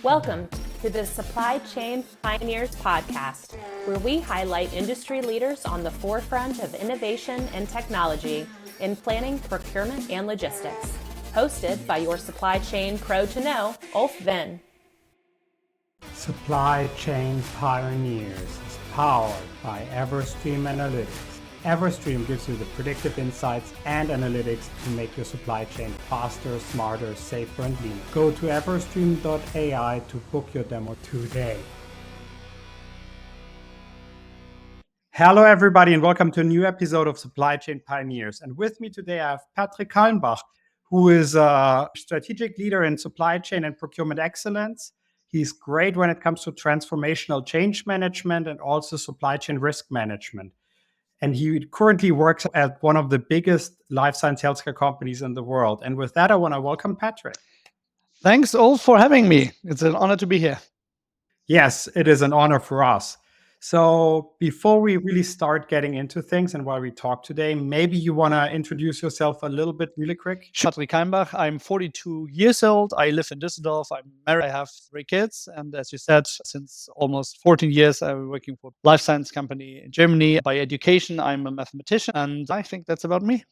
Welcome to the Supply Chain Pioneers podcast, where we highlight industry leaders on the forefront of innovation and technology in planning, procurement, and logistics. Hosted by your supply chain pro to know, Ulf Venn. Supply Chain Pioneers is powered by Everstream Analytics. Everstream gives you the predictive insights and analytics to make your supply chain faster, smarter, safer, and leaner. Go to everstream.ai to book your demo today. Hello, everybody, and welcome to a new episode of Supply Chain Pioneers. And with me today, I have Patrik Kalmbach, who is a strategic leader in supply chain and procurement excellence. He's great when it comes to transformational change management and also supply chain risk management. And he currently works at one of the biggest life science healthcare companies in the world. And with that, I want to welcome Patrik. Thanks all for having me. It's an honor to be here. Yes, it is an honor for us. So before we really start getting into things and while we talk today, maybe you want to introduce yourself a little bit really quick? Patrik Kalmbach. I'm 42 years old. I live in Düsseldorf. I'm married. I have 3 kids. And as you said, since almost 14 years, I'm working for a life science company in Germany. By education, I'm a mathematician. And I think that's about me.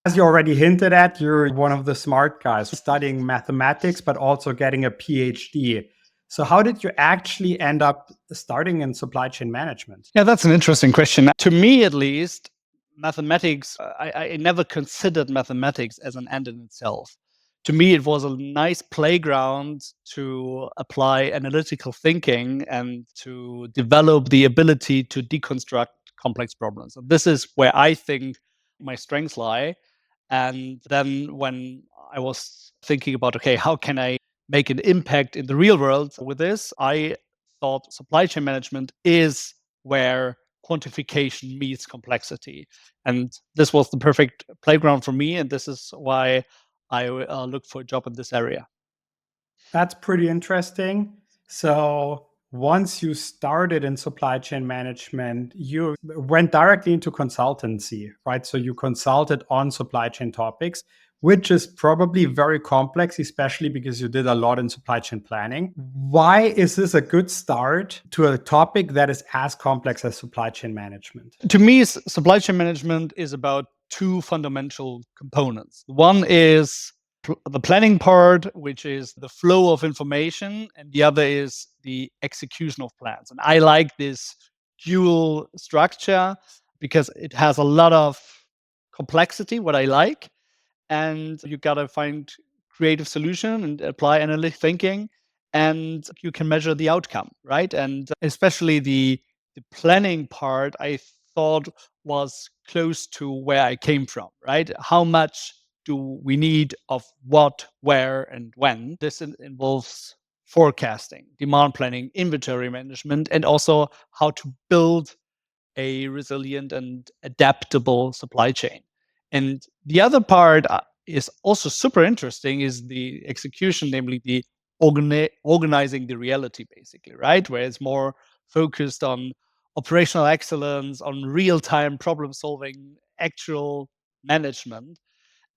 As you already hinted at, you're one of the smart guys studying mathematics, but also getting a PhD. So how did you actually end up starting in supply chain management? Yeah, that's an interesting question. To me, at least, mathematics, I never considered mathematics as an end in itself. To me, it was a nice playground to apply analytical thinking and to develop the ability to deconstruct complex problems. And this is where I think my strengths lie. And then when I was thinking about, okay, how can I make an impact in the real world with this, I thought supply chain management is where quantification meets complexity. And this was the perfect playground for me. And this is why I looked for a job in this area. That's pretty interesting. So once you started in supply chain management, you went directly into consultancy, right? So you consulted on supply chain topics, which is probably very complex, especially because you did a lot in supply chain planning. Why is this a good start to a topic that is as complex as supply chain management? To me, supply chain management is about 2 fundamental components. One is the planning part, which is the flow of information, and the other is the execution of plans. And I like this dual structure because it has a lot of complexity, what I like, and you got to find creative solution and apply analytic thinking, and you can measure the outcome, right? And especially the planning part, I thought was close to where I came from, right? How much do we need of what, where, and when? This involves forecasting, demand planning, inventory management, and also how to build a resilient and adaptable supply chain. And the other part is also super interesting is the execution, namely the organizing the reality, basically, right? Where it's more focused on operational excellence, on real-time problem solving, actual management.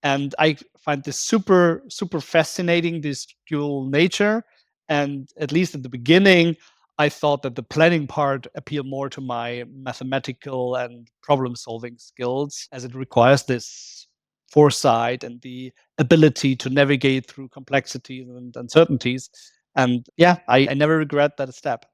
And I find this super, super fascinating, this dual nature. And at least at the beginning, I thought that the planning part appealed more to my mathematical and problem solving skills, as it requires this foresight and the ability to navigate through complexities and uncertainties. And yeah, I never regret that step.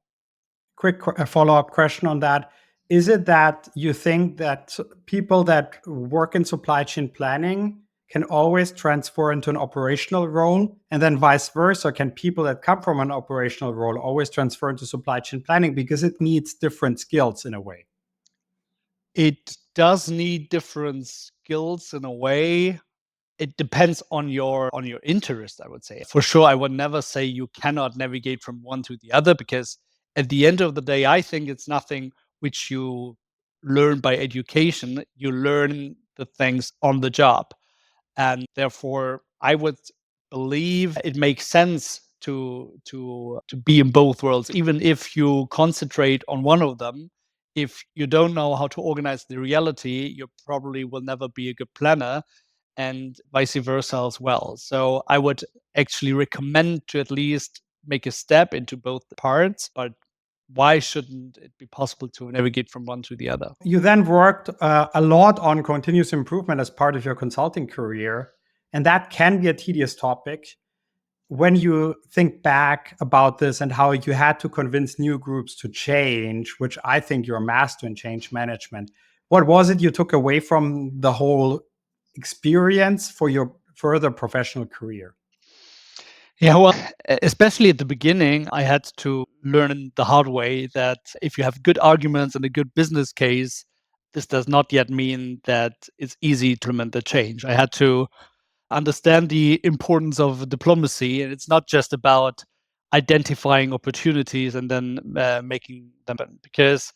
Quick follow-up question on that. Is it that you think that people that work in supply chain planning can always transfer into an operational role, and then vice versa? Can people that come from an operational role always transfer into supply chain planning because it needs different skills in a way? It does need different skills in a way. It depends on your interest, I would say. For sure, I would never say you cannot navigate from one to the other, because at the end of the day, I think it's nothing which you learn by education. You learn the things on the job. And therefore, I would believe it makes sense to be in both worlds, even if you concentrate on one of them. If you don't know how to organize the reality, you probably will never be a good planner, and vice versa as well. So I would actually recommend to at least make a step into both parts, but why shouldn't it be possible to navigate from one to the other? You then worked a lot on continuous improvement as part of your consulting career, and that can be a tedious topic. When you think back about this and how you had to convince new groups to change, which I think you're a master in change management, what was it you took away from the whole experience for your further professional career? Yeah, well, especially at the beginning, I had to learn the hard way that if you have good arguments and a good business case, this does not yet mean that it's easy to implement the change. I had to understand the importance of diplomacy, and it's not just about identifying opportunities and then making them happen. Because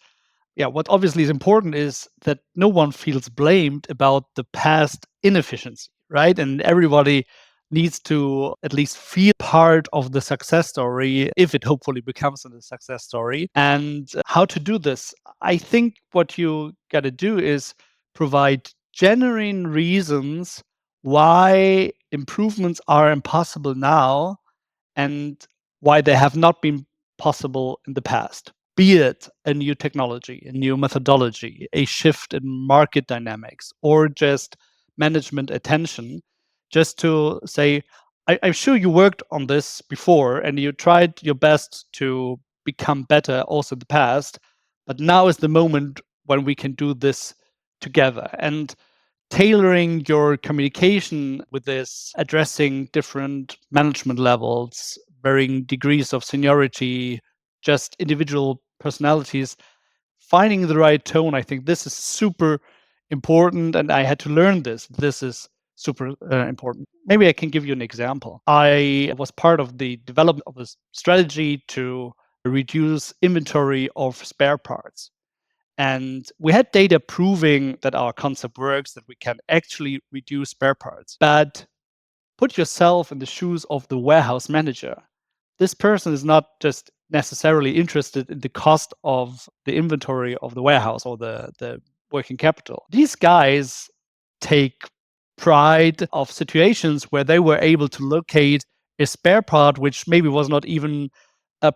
yeah, what obviously is important is that no one feels blamed about the past inefficiency, right? And everybody needs to at least feel part of the success story if it hopefully becomes a success story. And how to do this? I think what you got to do is provide genuine reasons why improvements are impossible now and why they have not been possible in the past. Be it a new technology, a new methodology, a shift in market dynamics, or just management attention, just to say, I'm sure you worked on this before and you tried your best to become better also in the past, but now is the moment when we can do this together. And tailoring your communication with this, addressing different management levels, varying degrees of seniority, just individual personalities, finding the right tone. I think this is super important. And I had to learn this. This is super important. Maybe I can give you an example. I was part of the development of a strategy to reduce inventory of spare parts. And we had data proving that our concept works, that we can actually reduce spare parts. But put yourself in the shoes of the warehouse manager. This person is not just necessarily interested in the cost of the inventory of the warehouse or the working capital. These guys take pride of situations where they were able to locate a spare part which maybe was not even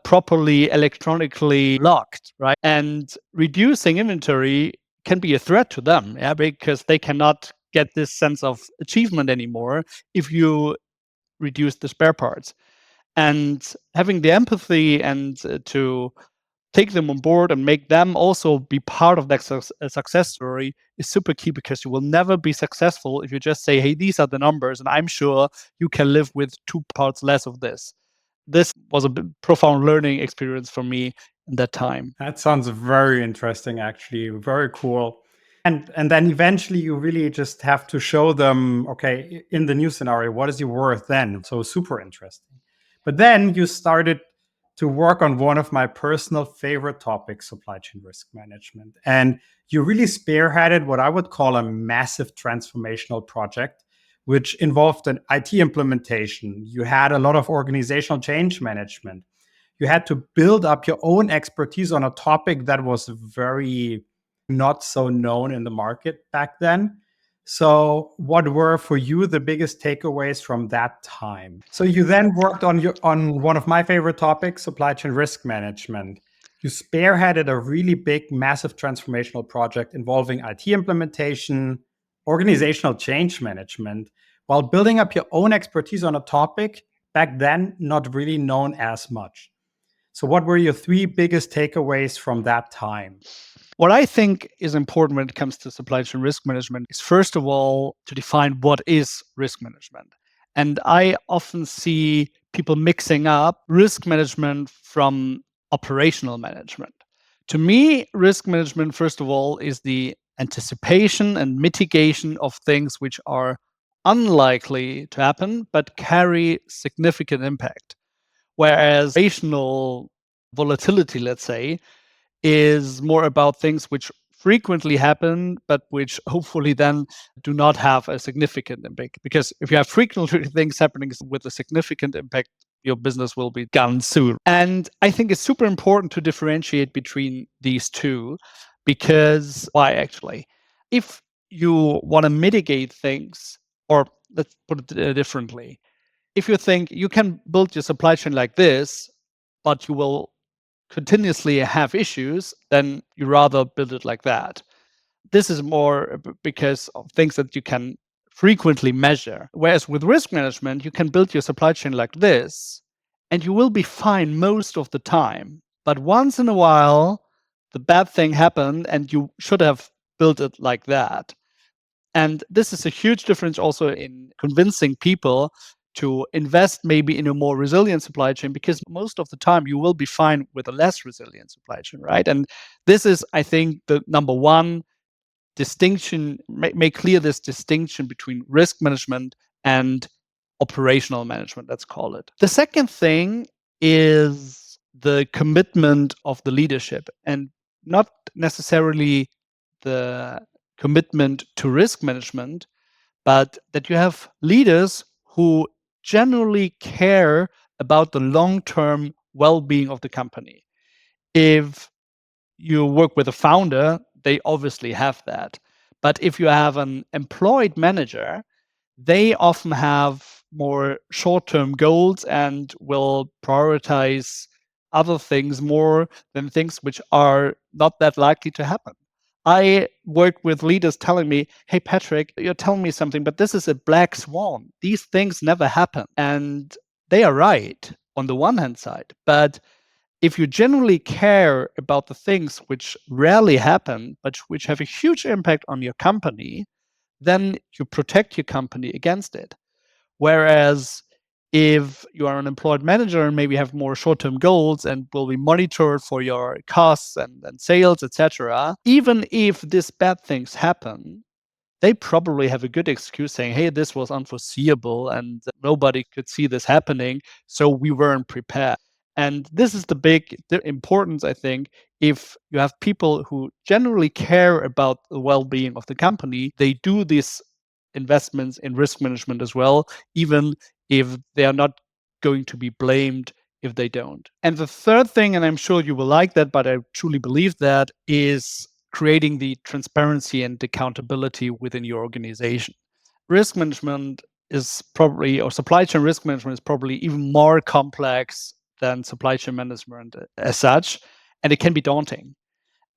properly electronically locked, right? And reducing inventory can be a threat to them, yeah, because they cannot get this sense of achievement anymore if you reduce the spare parts. And having the empathy and to take them on board and make them also be part of that success story is super key, because you will never be successful if you just say, hey, these are the numbers and I'm sure you can live with 2 parts less of this. This was a profound learning experience for me in that time. That sounds very interesting, actually. Very cool. And then eventually you really just have to show them, okay, in the new scenario, what is your worth then? So super interesting. But then you started to work on one of my personal favorite topics, supply chain risk management. And you really spearheaded what I would call a massive transformational project, which involved an IT implementation. You had a lot of organizational change management. You had to build up your own expertise on a topic that was very not so known in the market back then. So, what were for you the biggest takeaways from that time? So, you then worked on one of my favorite topics, supply chain risk management. You spearheaded a really big, massive transformational project involving IT implementation, organizational change management, while building up your own expertise on a topic back then not really known as much. So, what were your 3 biggest takeaways from that time? What I think is important when it comes to supply chain risk management is, first of all, to define what is risk management. And I often see people mixing up risk management from operational management. To me, risk management, first of all, is the anticipation and mitigation of things which are unlikely to happen but carry significant impact. Whereas operational volatility, let's say, is more about things which frequently happen, but which hopefully then do not have a significant impact. Because if you have frequently things happening with a significant impact, your business will be gone soon. And I think it's super important to differentiate between these two, because why actually? If you want to mitigate things, or let's put it differently, if you think you can build your supply chain like this, but you will continuously have issues, then you rather build it like that. This is more because of things that you can frequently measure. Whereas with risk management, you can build your supply chain like this, and you will be fine most of the time. But once in a while, the bad thing happened, and you should have built it like that. And this is a huge difference also in convincing people to invest maybe in a more resilient supply chain, because most of the time you will be fine with a less resilient supply chain, right? And this is, I think, the number one distinction, make clear this distinction between risk management and operational management, let's call it. The second thing is the commitment of the leadership, and not necessarily the commitment to risk management, but that you have leaders who generally care about the long-term well-being of the company. If you work with a founder, they obviously have that. But if you have an employed manager, they often have more short-term goals and will prioritize other things more than things which are not that likely to happen. I work with leaders telling me, hey, Patrik, you're telling me something, but this is a black swan. These things never happen. And they are right on the one hand side. But if you generally care about the things which rarely happen, but which have a huge impact on your company, then you protect your company against it. Whereas if you are an employed manager and maybe have more short-term goals and will be monitored for your costs and sales, etc., even if these bad things happen, they probably have a good excuse saying, hey, this was unforeseeable and nobody could see this happening, so we weren't prepared. And this is the importance, I think. If you have people who generally care about the well-being of the company, they do these investments in risk management as well, even if they are not going to be blamed if they don't. And the third thing, and I'm sure you will like that, but I truly believe that, is creating the transparency and accountability within your organization. Risk management is probably, or supply chain risk management is probably even more complex than supply chain management as such, and it can be daunting.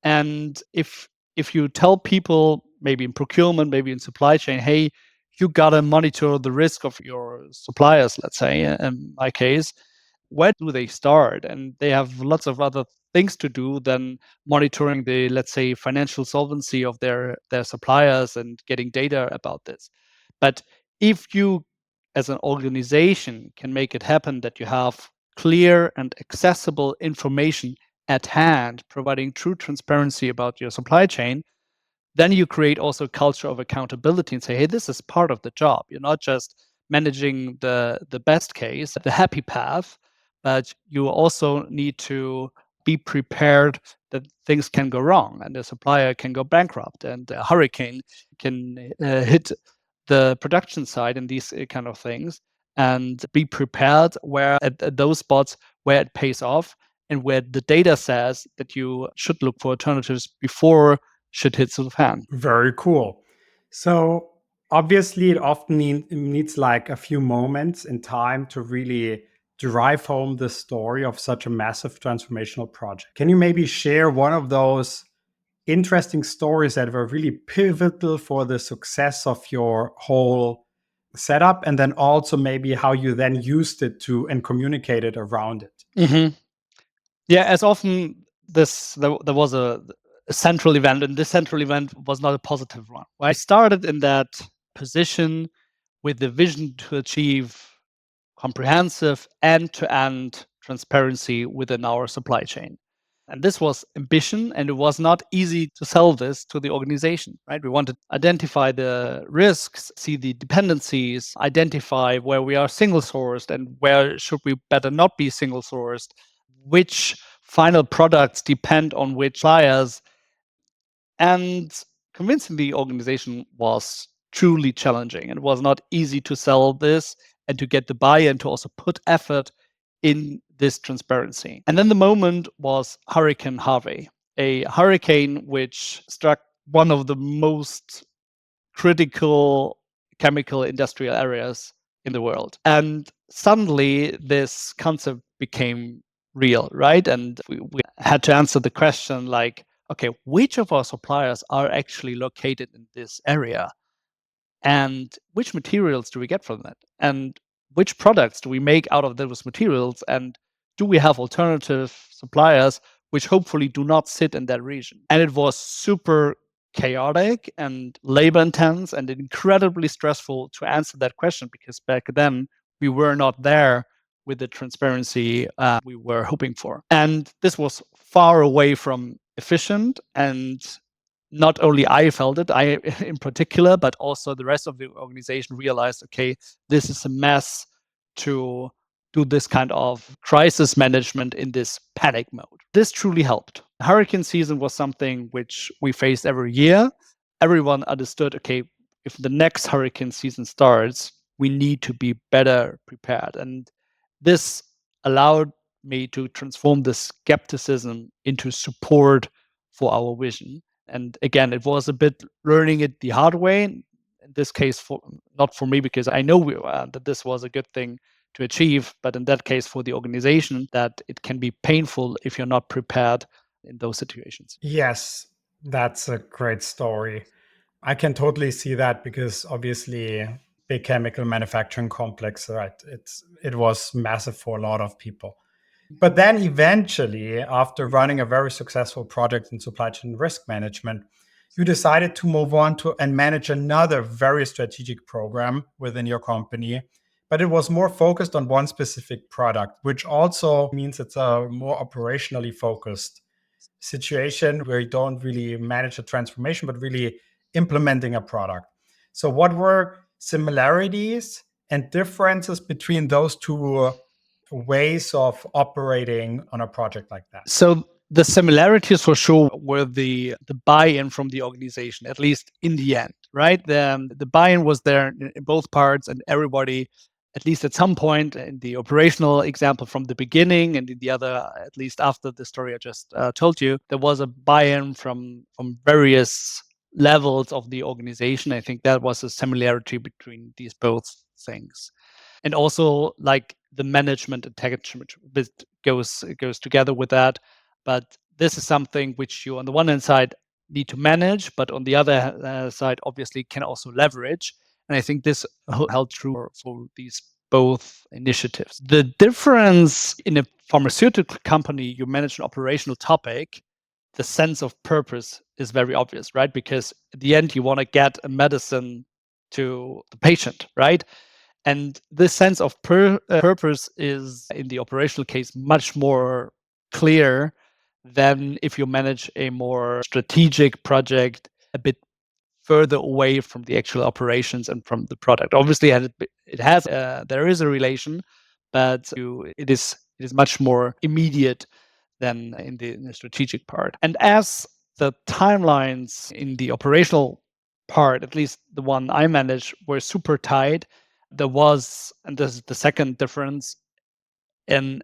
And if you tell people, maybe in procurement, maybe in supply chain, hey, you gotta monitor the risk of your suppliers, let's say, in my case, where do they start? And they have lots of other things to do than monitoring the, let's say, financial solvency of their suppliers and getting data about this. But if you, as an organization, can make it happen that you have clear and accessible information at hand, providing true transparency about your supply chain, then you create also a culture of accountability and say, hey, this is part of the job. You're not just managing the best case, the happy path, but you also need to be prepared that things can go wrong and the supplier can go bankrupt and a hurricane can hit the production side and these kind of things, and be prepared where at those spots where it pays off and where the data says that you should look for alternatives before shit hits the fan. Very cool. So obviously, it often needs like a few moments in time to really drive home the story of such a massive transformational project. Can you maybe share one of those interesting stories that were really pivotal for the success of your whole setup, and then also maybe how you then used it to and communicated around it? Mm-hmm. Yeah, as often there was a central event, and this central event was not a positive one. I started in that position with the vision to achieve comprehensive end-to-end transparency within our supply chain. And this was ambition, and it was not easy to sell this to the organization, right? We wanted to identify the risks, see the dependencies, identify where we are single sourced and where should we better not be single sourced, which final products depend on which suppliers. And convincing the organization was truly challenging. It was not easy to sell this and to get the buy-in to also put effort in this transparency. And then the moment was Hurricane Harvey, a hurricane which struck one of the most critical chemical industrial areas in the world. And suddenly this concept became real, right? And we had to answer the question like, okay, which of our suppliers are actually located in this area? And which materials do we get from that? And which products do we make out of those materials? And do we have alternative suppliers which hopefully do not sit in that region? And it was super chaotic and labor intense and incredibly stressful to answer that question, because back then we were not there with the transparency we were hoping for. And this was far away from efficient, and not only I felt it, I in particular, but also the rest of the organization realized, okay, this is a mess to do this kind of crisis management in this panic mode. This truly helped. Hurricane season was something which we faced every year. Everyone understood, okay, if the next hurricane season starts, we need to be better prepared. And this allowed me to transform the skepticism into support for our vision. And again, it was a bit learning it the hard way. In this case, not for me, because I know that this was a good thing to achieve, but in that case, for the organization, that it can be painful if you're not prepared in those situations. Yes, that's a great story. I can totally see that because obviously big chemical manufacturing complex, right? It was massive for a lot of people. But then eventually, after running a very successful project in supply chain risk management, you decided to move on to and manage another very strategic program within your company. But it was more focused on one specific product, which also means it's a more operationally focused situation where you don't really manage a transformation, but really implementing a product. So, what were similarities and differences between those two ways of operating on a project like that? So the similarities for sure were the buy-in from the organization, at least in the end, right? The buy-in was there in both parts, and everybody, at least at some point in the operational example from the beginning, and in the other, at least after the story I just told you, there was a buy-in from various levels of the organization. I think that was a similarity between these both things. And also like the management attachment bit goes together with that. But this is something which you, on the one hand side, need to manage, but on the other side, obviously can also leverage. And I think this held true for these both initiatives. The difference in a pharmaceutical company, you manage an operational topic, the sense of purpose is very obvious, right? Because at the end, you want to get a medicine to the patient, right? And this sense of purpose is, in the operational case, much more clear than if you manage a more strategic project a bit further away from the actual operations and from the product. Obviously, there is a relation, but it is much more immediate than in the strategic part. And as the timelines in the operational part, at least the one I managed, were super tight, there was, and this is the second difference, an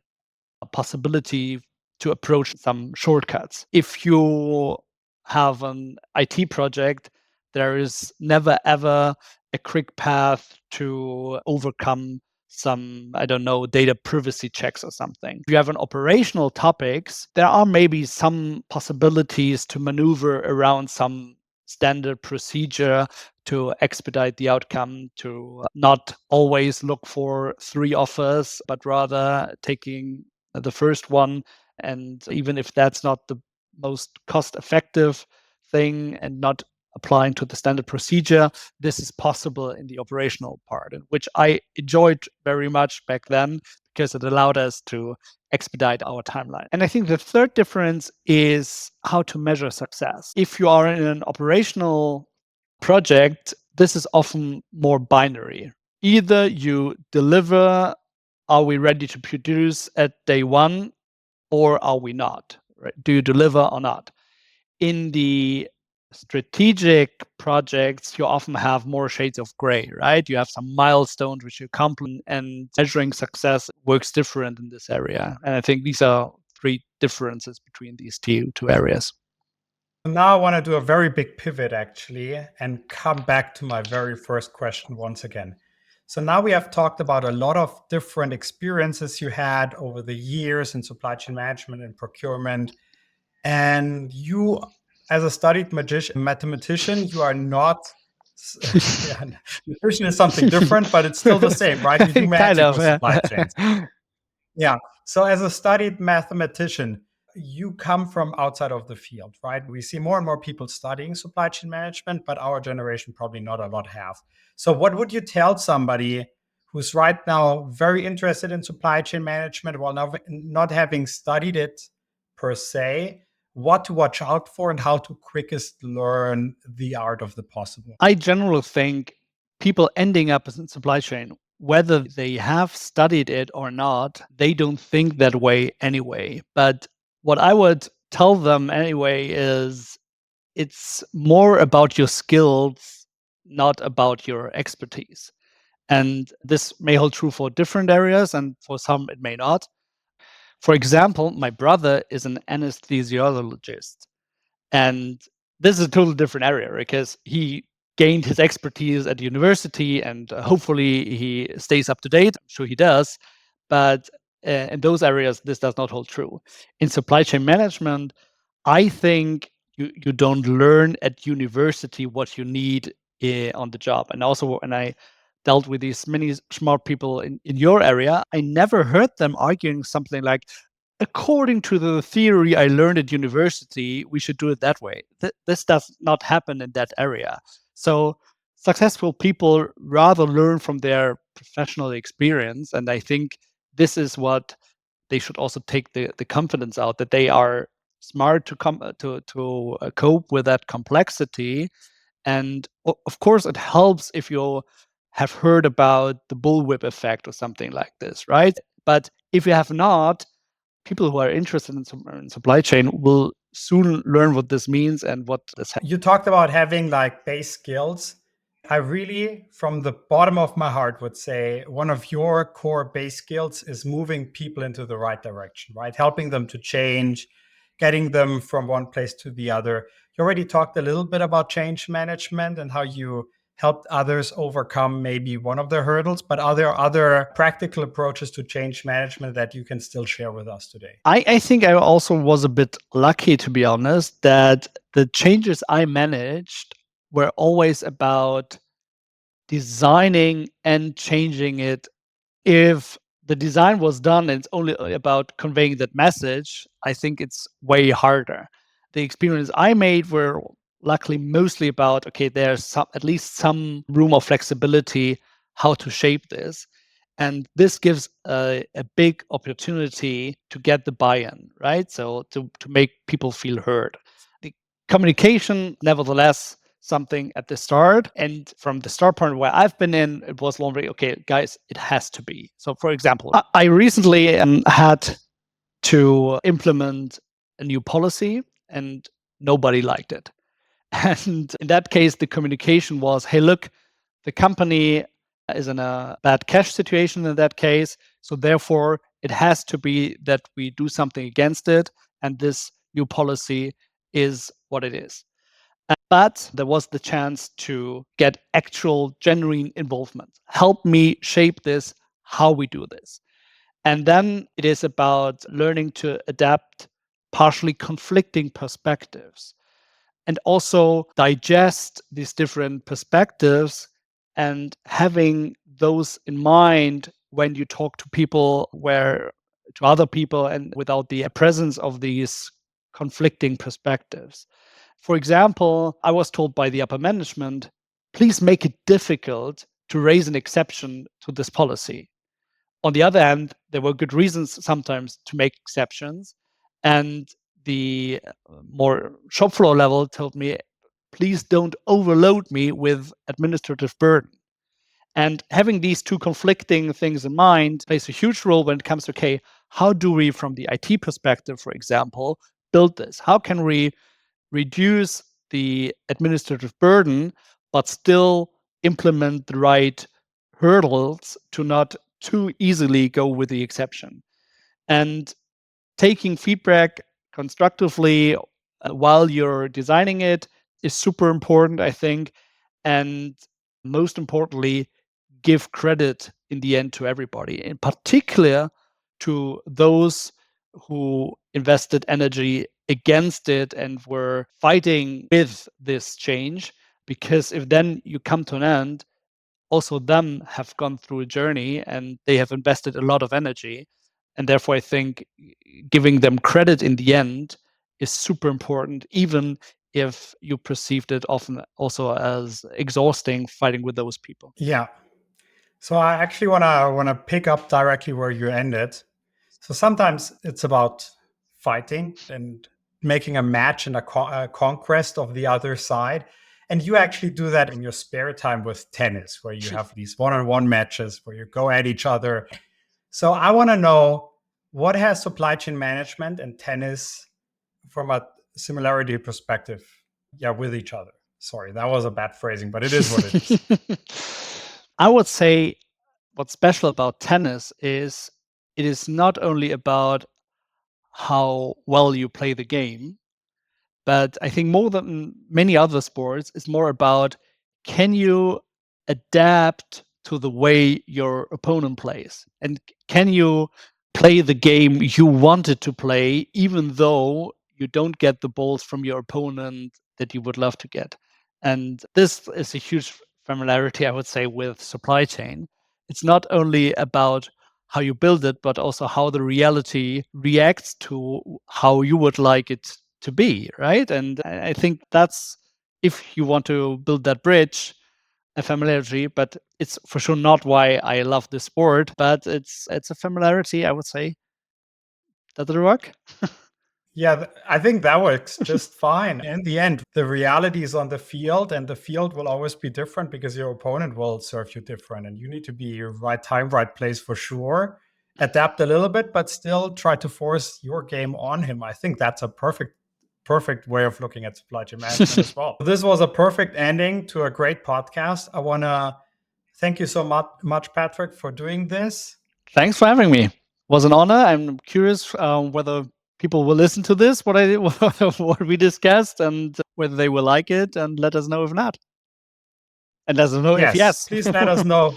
a possibility to approach some shortcuts. If you have an IT project, there is never ever a quick path to overcome some, I don't know, data privacy checks or something. If you have an operational topics, there are maybe some possibilities to maneuver around some standard procedure to expedite the outcome, to not always look for 3 offers, but rather taking the first one. And even if that's not the most cost effective thing and not applying to the standard procedure, this is possible in the operational part, which I enjoyed very much back then because it allowed us to expedite our timeline. And I think the third difference is how to measure success. If you are in an operational project, this is often more binary. Either you deliver, are we ready to produce at day one, or are we not? Right? Do you deliver or not? In the strategic projects, you often have more shades of gray, right? You have some milestones which you complete, and measuring success works different in this area. And I think these are 3 differences between these two areas. Now I want to do a very big pivot actually and come back to my very first question once again. So now we have talked about a lot of different experiences you had over the years in supply chain management and procurement. And you, as a studied mathematician, you are not, yeah, nutrition is something different, but it's still the same, right? You do Kind magic of, with yeah. supply chains. Yeah. So as a studied mathematician, you come from outside of the field, right? We see more and more people studying supply chain management, but our generation probably not a lot have. So what would you tell somebody who's right now very interested in supply chain management while not having studied it per se, what to watch out for and how to quickest learn the art of the possible? I generally think people ending up in supply chain, whether they have studied it or not, they don't think that way anyway. But what I would tell them anyway is it's more about your skills, not about your expertise. And this may hold true for different areas, and for some it may not. For example, my brother is an anesthesiologist. And this is a totally different area because he gained his expertise at university and hopefully he stays up to date. I'm sure he does. But in those areas, this does not hold true. In supply chain management, I think you don't learn at university what you need on the job. And also, when I dealt with these many smart people in your area, I never heard them arguing something like, according to the theory I learned at university, we should do it that way. This does not happen in that area. So successful people rather learn from their professional experience. And I think this is what they should also take the confidence out, that they are smart to cope with that complexity. And of course, it helps if you have heard about the bullwhip effect or something like this, right? But if you have not, people who are interested in supply chain will soon learn what this means and what this. You talked about having like base skills. I really, from the bottom of my heart, would say one of your core base skills is moving people into the right direction, right? Helping them to change, getting them from one place to the other. You already talked a little bit about change management and how you helped others overcome maybe one of the hurdles, but are there other practical approaches to change management that you can still share with us today? I think I also was a bit lucky, to be honest, that the changes I managed were always about designing and changing it. If the design was done and it's only about conveying that message, I think it's way harder. The experience I made were luckily mostly about, okay, there's at least some room of flexibility how to shape this. And this gives a big opportunity to get the buy-in, right? So to make people feel heard. The communication, nevertheless, something at the start. And from the start point where I've been in, it was already, okay, guys, it has to be. So for example, I recently had to implement a new policy and nobody liked it. And in that case, the communication was, hey, look, the company is in a bad cash situation in that case. So therefore, it has to be that we do something against it. And this new policy is what it is. But there was the chance to get actual genuine involvement. Help me shape this, how we do this. And then it is about learning to adapt partially conflicting perspectives and also digest these different perspectives and having those in mind when you talk to people, to other people, and without the presence of these conflicting perspectives. For example, I was told by the upper management, please make it difficult to raise an exception to this policy. On the other hand, there were good reasons sometimes to make exceptions. And the more shop floor level told me, please don't overload me with administrative burden. And having these two conflicting things in mind plays a huge role when it comes to, okay, how do we, from the IT perspective, for example, build this? How can we reduce the administrative burden, but still implement the right hurdles to not too easily go with the exception? And taking feedback constructively while you're designing it is super important, I think. And most importantly, give credit in the end to everybody, in particular to those who invested energy against it and were fighting with this change. Because if then you come to an end, also them have gone through a journey and they have invested a lot of energy. And therefore, I think giving them credit in the end is super important, even if you perceived it often also as exhausting fighting with those people. Yeah. So I actually wanna pick up directly where you ended. So sometimes it's about fighting and making a match and a conquest of the other side. And you actually do that in your spare time with tennis, where you have these one-on-one matches where you go at each other. So I want to know, what has supply chain management and tennis from a similarity perspective, with each other? Sorry, that was a bad phrasing, but it is what it is. I would say what's special about tennis is it is not only about how well you play the game, but I think more than many other sports, it's more about, can you adapt to the way your opponent plays? And can you play the game you wanted to play, even though you don't get the balls from your opponent that you would love to get? And this is a huge familiarity, I would say, with supply chain. It's not only about how you build it, but also how the reality reacts to how you would like it to be, right? And I think that's, if you want to build that bridge, a familiarity, but it's for sure not why I love this sport, but it's a familiarity, I would say. Does it work? Yeah, I think that works just fine. In the end, the reality is on the field, and the field will always be different because your opponent will serve you different. And you need to be right time, right place for sure. Adapt a little bit, but still try to force your game on him. I think that's a perfect way of looking at supply chain management as well. This was a perfect ending to a great podcast. I want to thank you so much, Patrik, for doing this. Thanks for having me. It was an honor. I'm curious whether people will listen to this, what we discussed, and whether they will like it, and let us know if not. And let us know if yes. Please let us know.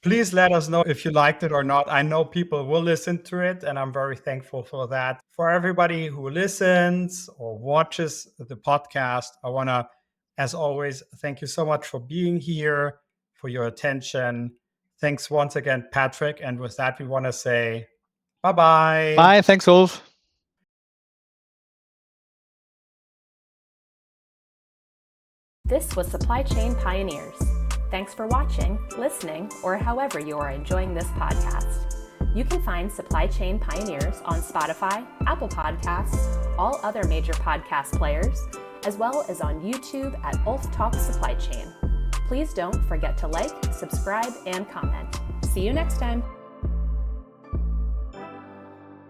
Please let us know if you liked it or not. I know people will listen to it, and I'm very thankful for that. For everybody who listens or watches the podcast, I want to, as always, thank you so much for being here, for your attention. Thanks once again, Patrik. And with that, we want to say bye-bye. Bye. Thanks, Ulf. This was Supply Chain Pioneers. Thanks for watching, listening, or however you are enjoying this podcast. You can find Supply Chain Pioneers on Spotify, Apple Podcasts, all other major podcast players, as well as on YouTube at Ulf Talks Supply Chain. Please don't forget to like, subscribe, and comment. See you next time.